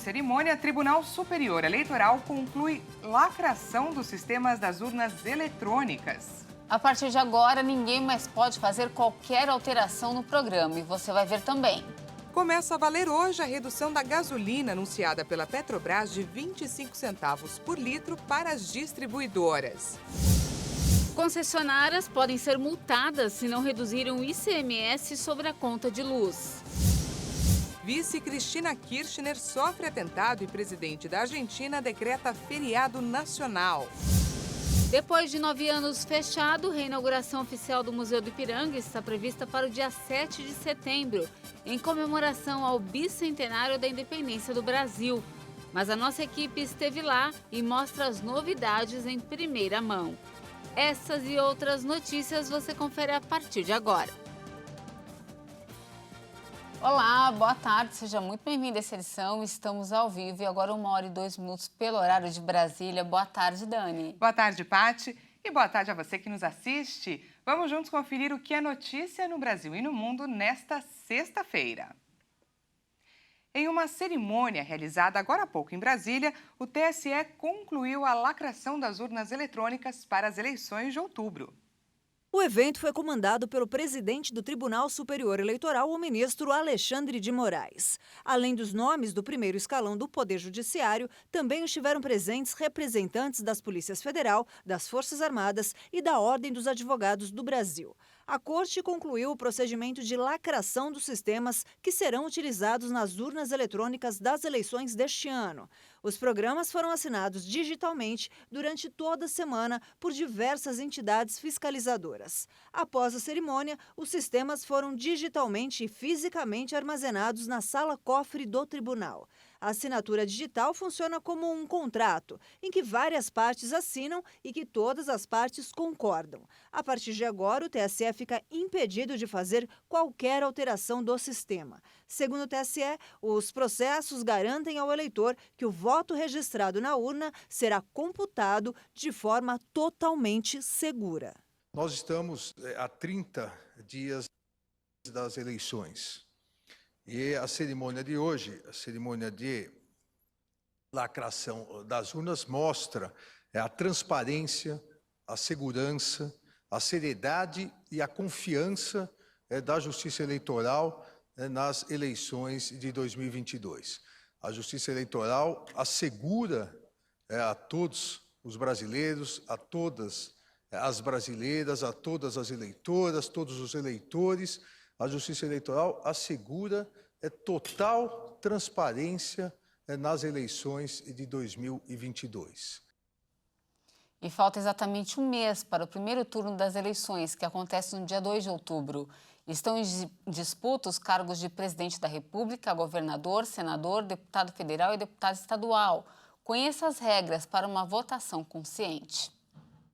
cerimônia, Tribunal Superior Eleitoral conclui lacração dos sistemas das urnas eletrônicas. A partir de agora, ninguém mais pode fazer qualquer alteração no programa e você vai ver também. Começa a valer hoje a redução da gasolina anunciada pela Petrobras de 25 centavos por litro para as distribuidoras. Concessionárias podem ser multadas se não reduzirem o ICMS sobre a conta de luz. Vice Cristina Kirchner sofre atentado e presidente da Argentina decreta feriado nacional. Depois de 9 anos fechado, a reinauguração oficial do Museu do Ipiranga está prevista para o dia 7 de setembro, em comemoração ao bicentenário da independência do Brasil. Mas a nossa equipe esteve lá e mostra as novidades em primeira mão. Essas e outras notícias você confere a partir de agora. Olá, boa tarde, seja muito bem-vindo a essa edição. Estamos ao vivo e agora 1h02 pelo horário de Brasília. Boa tarde, Dani. Boa tarde, Pati. E boa tarde a você que nos assiste. Vamos juntos conferir o que é notícia no Brasil e no mundo nesta sexta-feira. Em uma cerimônia realizada agora há pouco em Brasília, o TSE concluiu a lacração das urnas eletrônicas para as eleições de outubro. O evento foi comandado pelo presidente do Tribunal Superior Eleitoral, o ministro Alexandre de Moraes. Além dos nomes do primeiro escalão do Poder Judiciário, também estiveram presentes representantes das Polícias Federal, das Forças Armadas e da Ordem dos Advogados do Brasil. A Corte concluiu o procedimento de lacração dos sistemas que serão utilizados nas urnas eletrônicas das eleições deste ano. Os programas foram assinados digitalmente durante toda a semana por diversas entidades fiscalizadoras. Após a cerimônia, os sistemas foram digitalmente e fisicamente armazenados na sala-cofre do tribunal. A assinatura digital funciona como um contrato, em que várias partes assinam e que todas as partes concordam. A partir de agora, o TSE fica impedido de fazer qualquer alteração do sistema. Segundo o TSE, os processos garantem ao eleitor que o voto registrado na urna será computado de forma totalmente segura. Nós estamos há 30 dias das eleições. E a cerimônia de hoje, a cerimônia de lacração das urnas, mostra a transparência, a segurança, a seriedade e a confiança da Justiça Eleitoral nas eleições de 2022. A Justiça Eleitoral assegura a todos os brasileiros, a todas as brasileiras, a todas as eleitoras, todos os eleitores, a Justiça Eleitoral assegura total transparência nas eleições de 2022. E falta exatamente um mês para o primeiro turno das eleições, que acontece no dia 2 de outubro. Estão em disputa os cargos de presidente da República, governador, senador, deputado federal e deputado estadual. Conheça as regras para uma votação consciente.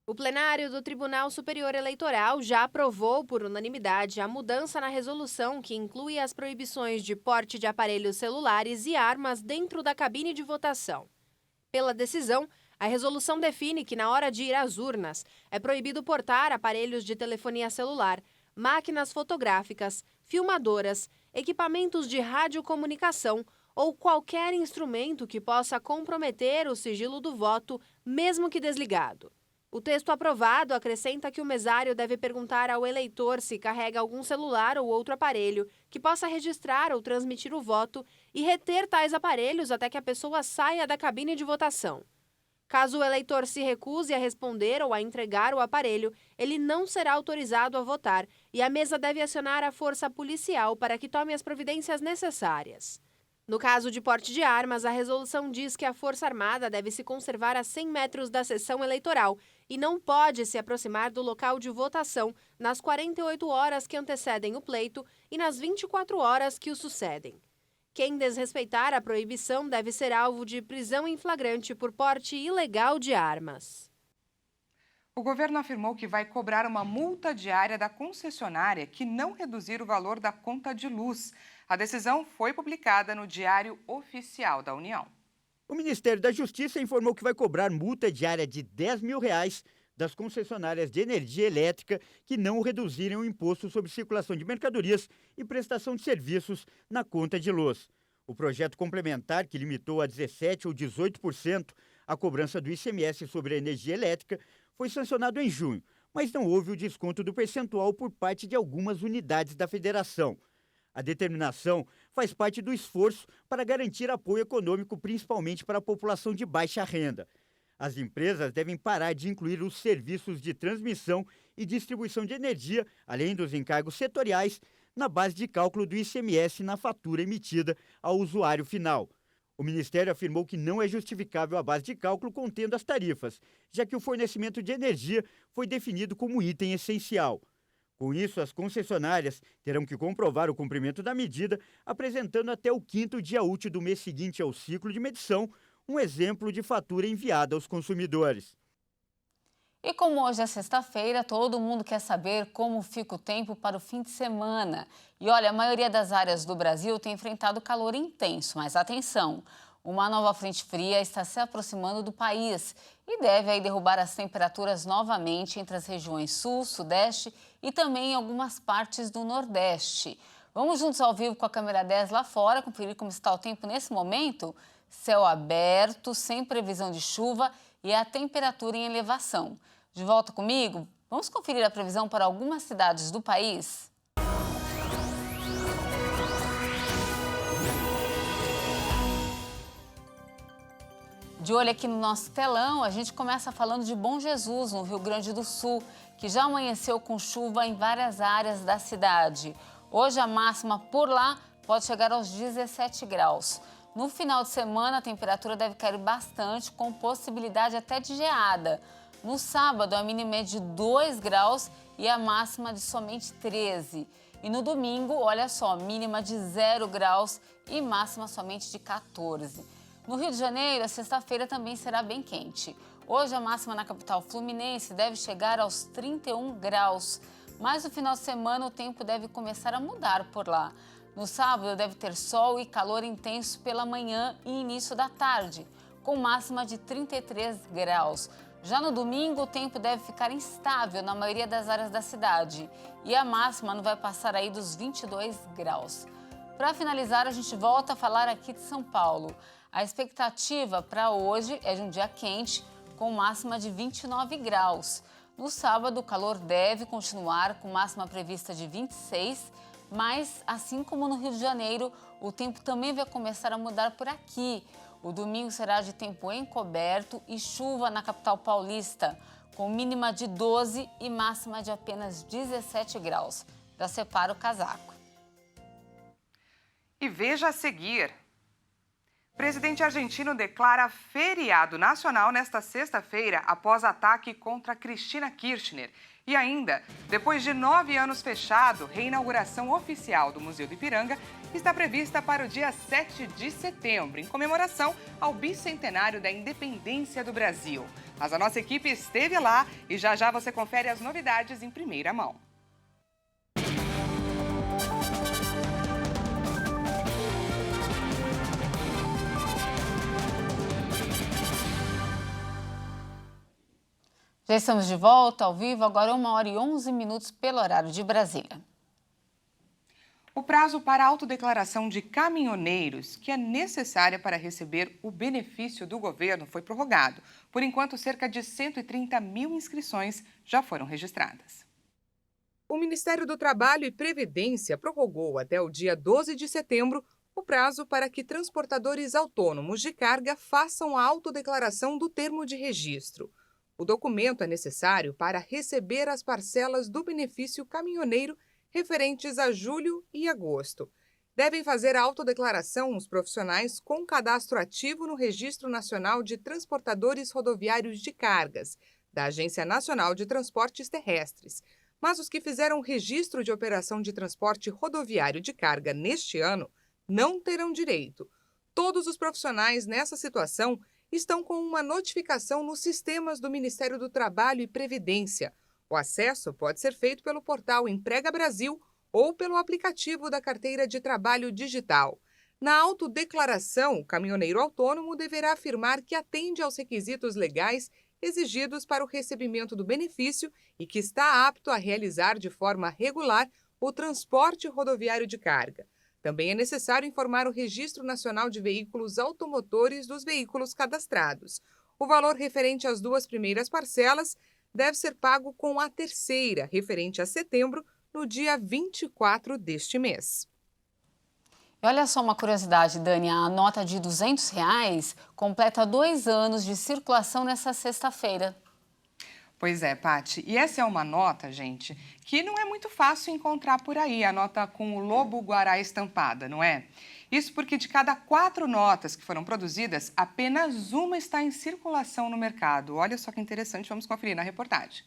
O plenário do Tribunal Superior Eleitoral já aprovou por unanimidade a mudança na resolução que inclui as proibições de porte de aparelhos celulares e armas dentro da cabine de votação. Pela decisão, a resolução define que na hora de ir às urnas é proibido portar aparelhos de telefonia celular, máquinas fotográficas, filmadoras, equipamentos de radiocomunicação ou qualquer instrumento que possa comprometer o sigilo do voto, mesmo que desligado. O texto aprovado acrescenta que o mesário deve perguntar ao eleitor se carrega algum celular ou outro aparelho que possa registrar ou transmitir o voto e reter tais aparelhos até que a pessoa saia da cabine de votação. Caso o eleitor se recuse a responder ou a entregar o aparelho, ele não será autorizado a votar e a mesa deve acionar a força policial para que tome as providências necessárias. No caso de porte de armas, a resolução diz que a Força Armada deve se conservar a 100 metros da sessão eleitoral e não pode se aproximar do local de votação nas 48 horas que antecedem o pleito e nas 24 horas que o sucedem. Quem desrespeitar a proibição deve ser alvo de prisão em flagrante por porte ilegal de armas. O governo afirmou que vai cobrar uma multa diária da concessionária que não reduzir o valor da conta de luz. A decisão foi publicada no Diário Oficial da União. O Ministério da Justiça informou que vai cobrar multa diária de R$10 mil das concessionárias de energia elétrica que não reduzirem o imposto sobre circulação de mercadorias e prestação de serviços na conta de luz. O projeto complementar, que limitou a 17% ou 18% a cobrança do ICMS sobre a energia elétrica, foi sancionado em junho, mas não houve o desconto do percentual por parte de algumas unidades da federação. A determinação faz parte do esforço para garantir apoio econômico, principalmente para a população de baixa renda. As empresas devem parar de incluir os serviços de transmissão e distribuição de energia, além dos encargos setoriais, na base de cálculo do ICMS na fatura emitida ao usuário final. O Ministério afirmou que não é justificável a base de cálculo contendo as tarifas, já que o fornecimento de energia foi definido como item essencial. Com isso, as concessionárias terão que comprovar o cumprimento da medida, apresentando até o 5º dia útil do mês seguinte ao ciclo de medição um exemplo de fatura enviada aos consumidores. E como hoje é sexta-feira, todo mundo quer saber como fica o tempo para o fim de semana. E olha, a maioria das áreas do Brasil tem enfrentado calor intenso, mas atenção, uma nova frente fria está se aproximando do país e deve aí derrubar as temperaturas novamente entre as regiões sul, sudeste e também em algumas partes do nordeste. Vamos juntos ao vivo com a câmera 10 lá fora, conferir como está o tempo nesse momento. Céu aberto, sem previsão de chuva e a temperatura em elevação. De volta comigo? Vamos conferir a previsão para algumas cidades do país? De olho aqui no nosso telão, a gente começa falando de Bom Jesus, no Rio Grande do Sul, que já amanheceu com chuva em várias áreas da cidade. Hoje a máxima por lá pode chegar aos 17 graus. No final de semana, a temperatura deve cair bastante, com possibilidade até de geada. No sábado, a mínima é de 2 graus e a máxima de somente 13. E no domingo, olha só, mínima de 0 graus e máxima somente de 14. No Rio de Janeiro, a sexta-feira também será bem quente. Hoje, a máxima na capital fluminense deve chegar aos 31 graus. Mas no final de semana, o tempo deve começar a mudar por lá. No sábado, deve ter sol e calor intenso pela manhã e início da tarde, com máxima de 33 graus. Já no domingo, o tempo deve ficar instável na maioria das áreas da cidade e a máxima não vai passar aí dos 22 graus. Para finalizar, a gente volta a falar aqui de São Paulo. A expectativa para hoje é de um dia quente, com máxima de 29 graus. No sábado, o calor deve continuar com máxima prevista de 26, mas, assim como no Rio de Janeiro, o tempo também vai começar a mudar por aqui. O domingo será de tempo encoberto e chuva na capital paulista, com mínima de 12 e máxima de apenas 17 graus. Já separa o casaco. E veja a seguir. O presidente argentino declara feriado nacional nesta sexta-feira após ataque contra Cristina Kirchner. E ainda, depois de 9 anos fechado, reinauguração oficial do Museu do Ipiranga está prevista para o dia 7 de setembro, em comemoração ao bicentenário da independência do Brasil. Mas a nossa equipe esteve lá e já já você confere as novidades em primeira mão. Já estamos de volta ao vivo, agora 1h11 pelo horário de Brasília. O prazo para a autodeclaração de caminhoneiros, que é necessária para receber o benefício do governo, foi prorrogado. Por enquanto, cerca de 130 mil inscrições já foram registradas. O Ministério do Trabalho e Previdência prorrogou até o dia 12 de setembro o prazo para que transportadores autônomos de carga façam a autodeclaração do termo de registro. O documento é necessário para receber as parcelas do benefício caminhoneiro referentes a julho e agosto. Devem fazer a autodeclaração os profissionais com cadastro ativo no Registro Nacional de Transportadores Rodoviários de Cargas, da Agência Nacional de Transportes Terrestres. Mas os que fizeram registro de operação de transporte rodoviário de carga neste ano não terão direito. Todos os profissionais nessa situação estão com uma notificação nos sistemas do Ministério do Trabalho e Previdência. O acesso pode ser feito pelo portal Emprega Brasil ou pelo aplicativo da Carteira de Trabalho Digital. Na autodeclaração, o caminhoneiro autônomo deverá afirmar que atende aos requisitos legais exigidos para o recebimento do benefício e que está apto a realizar de forma regular o transporte rodoviário de carga. Também é necessário informar o Registro Nacional de Veículos Automotores dos veículos cadastrados. O valor referente às 2 primeiras parcelas deve ser pago com a terceira, referente a setembro, no dia 24 deste mês. E olha só uma curiosidade, Dani, a nota de R$200 completa 2 anos de circulação nessa sexta-feira. Pois é, Pati. E essa é uma nota, gente, que não é muito fácil encontrar por aí, a nota com o lobo-guará estampada, não é? Isso porque de cada 4 notas que foram produzidas, apenas uma está em circulação no mercado. Olha só que interessante, vamos conferir na reportagem.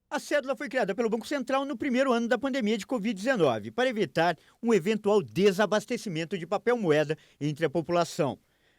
A cédula foi criada pelo Banco Central no primeiro ano da pandemia de Covid-19 para evitar um eventual desabastecimento de papel moeda entre a população.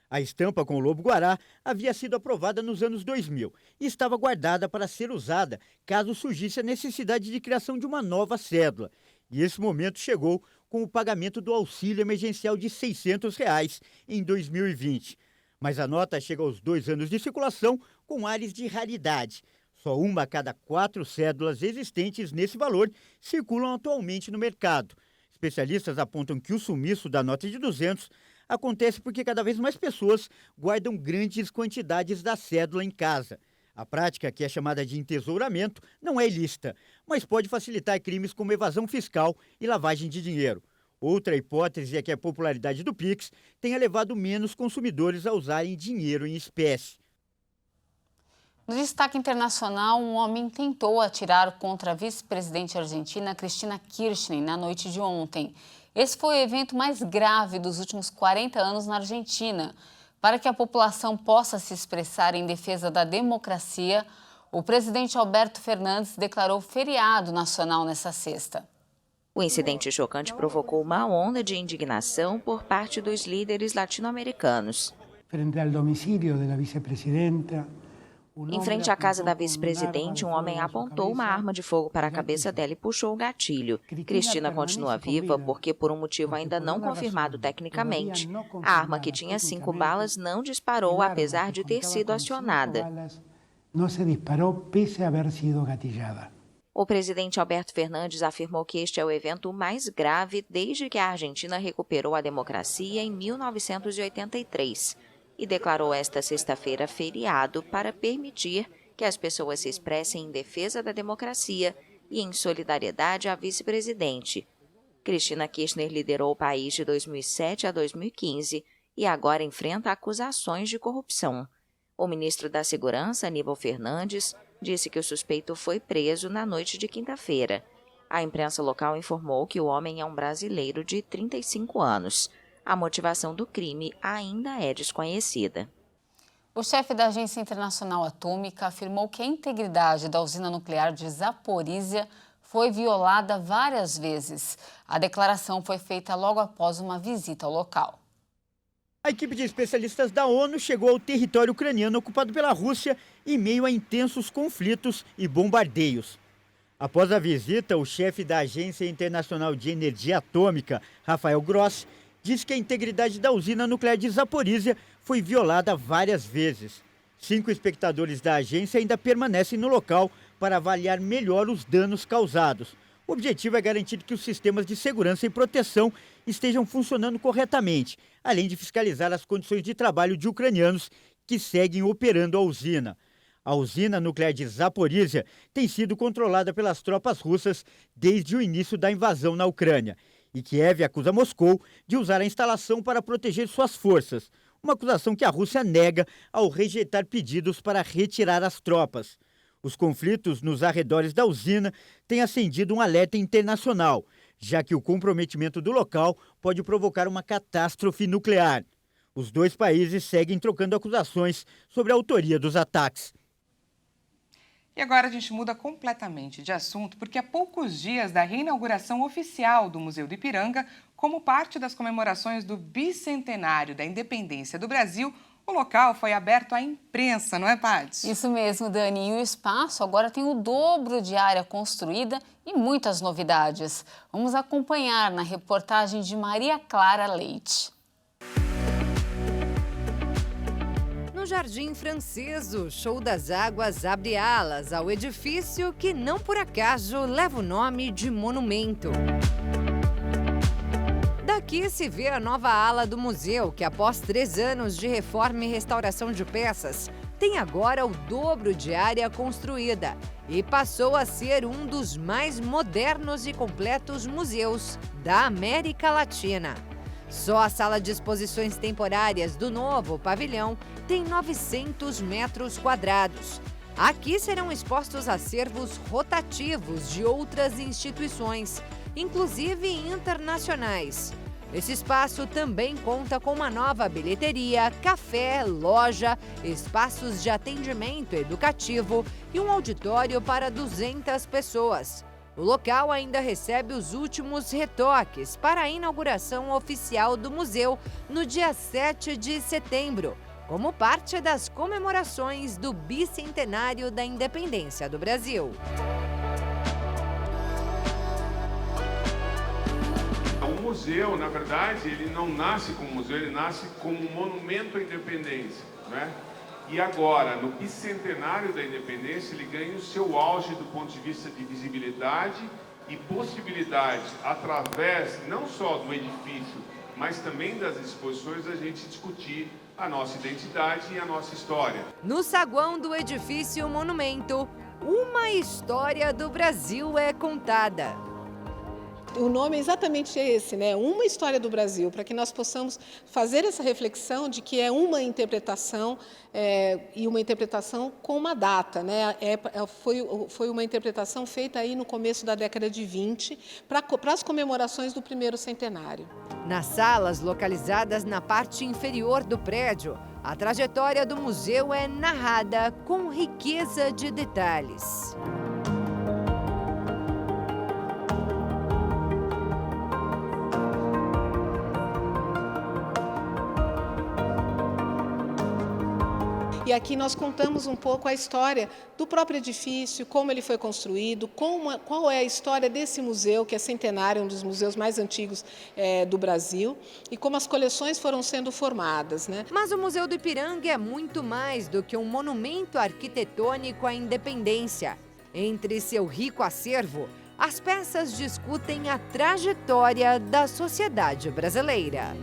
A estampa com o lobo-guará havia sido aprovada nos anos 2000 e estava guardada para ser usada caso surgisse a necessidade de criação de uma nova cédula. E esse momento chegou com o pagamento do auxílio emergencial de R$600 em 2020. Mas a nota chega aos 2 anos de circulação com ares de raridade. Só uma a cada 4 cédulas existentes nesse valor circulam atualmente no mercado. Especialistas apontam que o sumiço da nota de 200 acontece porque cada vez mais pessoas guardam grandes quantidades da cédula em casa. A prática, que é chamada de entesouramento, não é ilícita, mas pode facilitar crimes como evasão fiscal e lavagem de dinheiro. Outra hipótese é que a popularidade do Pix tenha levado menos consumidores a usarem dinheiro em espécie. No destaque internacional, um homem tentou atirar contra a vice-presidente argentina Cristina Kirchner na noite de ontem. Esse foi o evento mais grave dos últimos 40 anos na Argentina. Para que a população possa se expressar em defesa da democracia, o presidente Alberto Fernandes declarou feriado nacional nesta sexta. O incidente chocante provocou uma onda de indignação por parte dos líderes latino-americanos. Frente ao domicílio da vice-presidenta, em frente à casa da vice-presidente, um homem apontou uma arma de fogo para a cabeça dela e puxou o gatilho. Cristina continua viva porque, por um motivo ainda não confirmado tecnicamente, a arma, que tinha 5 balas, não disparou apesar de ter sido acionada. Não se disparou pese a haver sido gatilhada. O presidente Alberto Fernandes afirmou que este é o evento mais grave desde que a Argentina recuperou a democracia em 1983. E declarou esta sexta-feira feriado para permitir que as pessoas se expressem em defesa da democracia e em solidariedade à vice-presidente. Cristina Kirchner liderou o país de 2007 a 2015 e agora enfrenta acusações de corrupção. O ministro da Segurança, Aníbal Fernandes, disse que o suspeito foi preso na noite de quinta-feira. A imprensa local informou que o homem é um brasileiro de 35 anos. A motivação do crime ainda é desconhecida. O chefe da Agência Internacional Atômica afirmou que a integridade da usina nuclear de Zaporizhia foi violada várias vezes. A declaração foi feita logo após uma visita ao local. A equipe de especialistas da ONU chegou ao território ucraniano ocupado pela Rússia em meio a intensos conflitos e bombardeios. Após a visita, o chefe da Agência Internacional de Energia Atômica, Rafael Grossi, disse que a integridade da usina nuclear de Zaporizhia foi violada várias vezes. 5 espectadores da agência ainda permanecem no local para avaliar melhor os danos causados. O objetivo é garantir que os sistemas de segurança e proteção estejam funcionando corretamente, além de fiscalizar as condições de trabalho de ucranianos que seguem operando a usina. A usina nuclear de Zaporizhia tem sido controlada pelas tropas russas desde o início da invasão na Ucrânia. E Kiev acusa Moscou de usar a instalação para proteger suas forças, uma acusação que a Rússia nega ao rejeitar pedidos para retirar as tropas. Os conflitos nos arredores da usina têm acendido um alerta internacional, já que o comprometimento do local pode provocar uma catástrofe nuclear. Os 2 países seguem trocando acusações sobre a autoria dos ataques. E agora a gente muda completamente de assunto, porque há poucos dias da reinauguração oficial do Museu do Ipiranga, como parte das comemorações do bicentenário da independência do Brasil, o local foi aberto à imprensa, não é, Paty? Isso mesmo, Dani. E o espaço agora tem o dobro de área construída e muitas novidades. Vamos acompanhar na reportagem de Maria Clara Leite. No Jardim Francês, o Show das Águas abre alas ao edifício que, não por acaso, leva o nome de monumento. Aqui se vê a nova ala do museu, que após 3 anos de reforma e restauração de peças, tem agora o dobro de área construída e passou a ser um dos mais modernos e completos museus da América Latina. Só a sala de exposições temporárias do novo pavilhão tem 900 metros quadrados. Aqui serão expostos acervos rotativos de outras instituições, inclusive internacionais. Esse espaço também conta com uma nova bilheteria, café, loja, espaços de atendimento educativo e um auditório para 200 pessoas. O local ainda recebe os últimos retoques para a inauguração oficial do museu no dia 7 de setembro, como parte das comemorações do bicentenário da independência do Brasil. O museu, na verdade, ele não nasce como museu, ele nasce como um monumento à independência, né? E agora, no bicentenário da independência, ele ganha o seu auge do ponto de vista de visibilidade e possibilidade, através não só do edifício, mas também das exposições, a gente discutir a nossa identidade e a nossa história. No saguão do edifício Monumento, uma história do Brasil é contada. O nome é exatamente esse, né? Uma história do Brasil, para que nós possamos fazer essa reflexão de que é uma interpretação e uma interpretação com uma data, né? Foi uma interpretação feita aí no começo da década de 20 para as comemorações do primeiro centenário. Nas salas localizadas na parte inferior do prédio, a trajetória do museu é narrada com riqueza de detalhes. E aqui nós contamos um pouco a história do próprio edifício, como ele foi construído, qual é a história desse museu, que é centenário, um dos museus mais antigos do Brasil, e como as coleções foram sendo formadas, né? Mas o Museu do Ipiranga é muito mais do que um monumento arquitetônico à independência. Entre seu rico acervo, as peças discutem a trajetória da sociedade brasileira.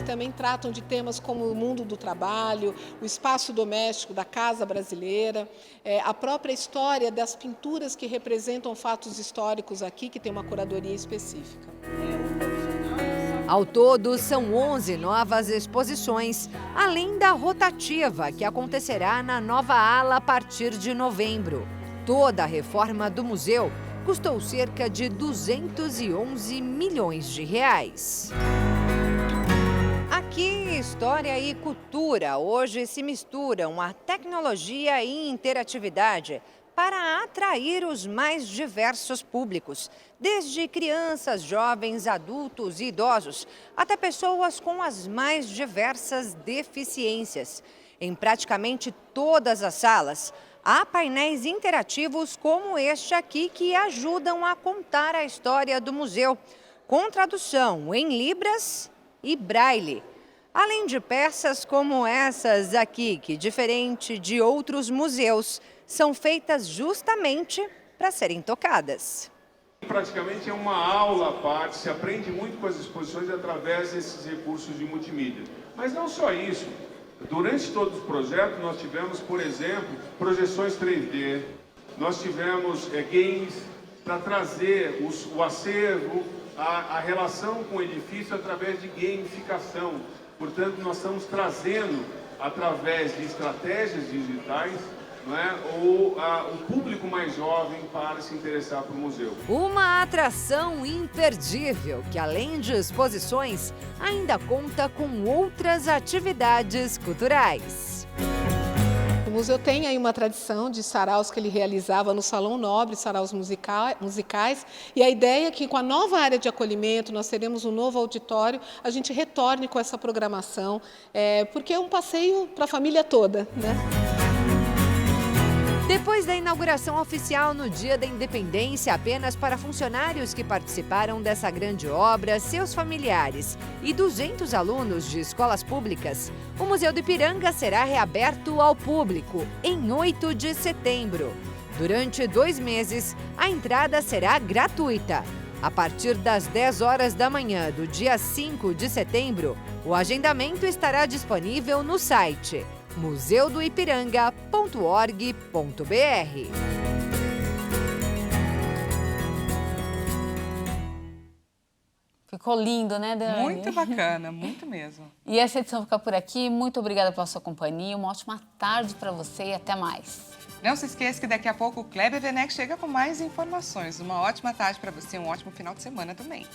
Também tratam de temas como o mundo do trabalho, o espaço doméstico da casa brasileira, a própria história das pinturas que representam fatos históricos aqui, que tem uma curadoria específica. Ao todo, são 11 novas exposições, além da rotativa, que acontecerá na nova ala a partir de novembro. Toda a reforma do museu custou cerca de 211 milhões de reais. Aqui, história e cultura hoje se misturam a tecnologia e interatividade para atrair os mais diversos públicos, desde crianças, jovens, adultos e idosos, até pessoas com as mais diversas deficiências. Em praticamente todas as salas, há painéis interativos como este aqui que ajudam a contar a história do museu, com tradução em libras e braille. Além de peças como essas aqui, que, diferente de outros museus, são feitas justamente para serem tocadas. Praticamente é uma aula à parte, se aprende muito com as exposições através desses recursos de multimídia. Mas não só isso, durante todos os projetos nós tivemos, por exemplo, projeções 3D, nós tivemos games para trazer o acervo, a relação com o edifício através de gamificação. Portanto, nós estamos trazendo, através de estratégias digitais, o público mais jovem para se interessar pelo museu. Uma atração imperdível que, além de exposições, ainda conta com outras atividades culturais. O museu tem aí uma tradição de saraus que ele realizava no Salão Nobre, saraus musicais, e a ideia é que com a nova área de acolhimento, nós teremos um novo auditório, a gente retorne com essa programação, porque é um passeio para a família toda, né? Depois da inauguração oficial no Dia da Independência, apenas para funcionários que participaram dessa grande obra, seus familiares e 200 alunos de escolas públicas, o Museu do Ipiranga será reaberto ao público em 8 de setembro. Durante 2 meses, a entrada será gratuita. A partir das 10 horas da manhã do dia 5 de setembro, o agendamento estará disponível no site museudoipiranga.org.br. Ficou lindo, né, Dani? Muito bacana, muito mesmo. E essa edição fica por aqui. Muito obrigada pela sua companhia. Uma ótima tarde para você e até mais. Não se esqueça que daqui a pouco o Kleber Werneck chega com mais informações. Uma ótima tarde para você, um ótimo final de semana também.